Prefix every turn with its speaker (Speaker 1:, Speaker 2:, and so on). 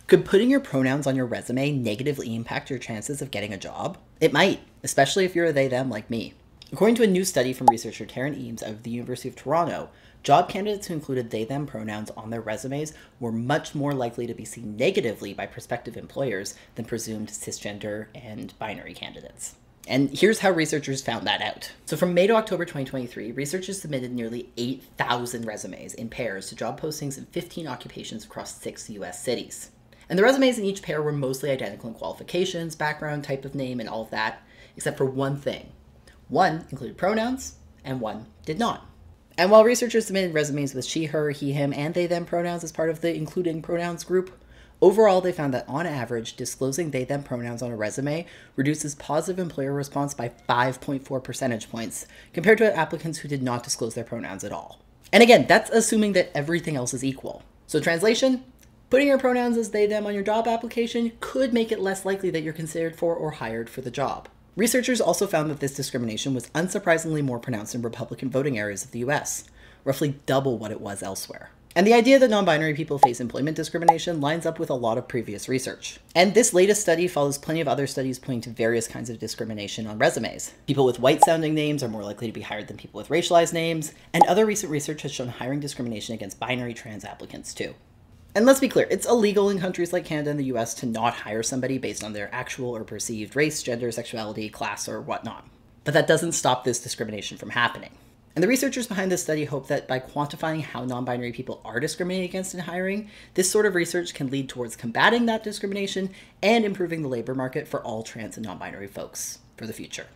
Speaker 1: Could putting your pronouns on your resume negatively impact your chances of getting a job? It might, especially if you're a they, them like me. According to a new study from researcher Taryn Eames of the University of Toronto, job candidates who included they, them pronouns on their resumes were much more likely to be seen negatively by prospective employers than presumed cisgender and binary candidates. And here's how researchers found that out. So from May to October 2023, researchers submitted nearly 8,000 resumes in pairs to job postings in 15 occupations across 6 US cities. And the resumes in each pair were mostly identical in qualifications, background, type of name, and all of that, except for one thing. One included pronouns, and one did not. And while researchers submitted resumes with she, her, he, him, and they, them pronouns as part of the including pronouns group, overall they found that on average, disclosing they, them pronouns on a resume reduces positive employer response by 5.4 percentage points compared to applicants who did not disclose their pronouns at all. And again, that's assuming that everything else is equal. So translation? Putting your pronouns as they, them on your job application could make it less likely that you're considered for or hired for the job. Researchers also found that this discrimination was unsurprisingly more pronounced in Republican voting areas of the US, roughly double what it was elsewhere. And the idea that non-binary people face employment discrimination lines up with a lot of previous research. And this latest study follows plenty of other studies pointing to various kinds of discrimination on resumes. People with white-sounding names are more likely to be hired than people with racialized names, and other recent research has shown hiring discrimination against binary trans applicants too. And let's be clear, it's illegal in countries like Canada and the US to not hire somebody based on their actual or perceived race, gender, sexuality, class, or whatnot. But that doesn't stop this discrimination from happening. And the researchers behind this study hope that by quantifying how non-binary people are discriminated against in hiring, this sort of research can lead towards combating that discrimination and improving the labor market for all trans and non-binary folks for the future.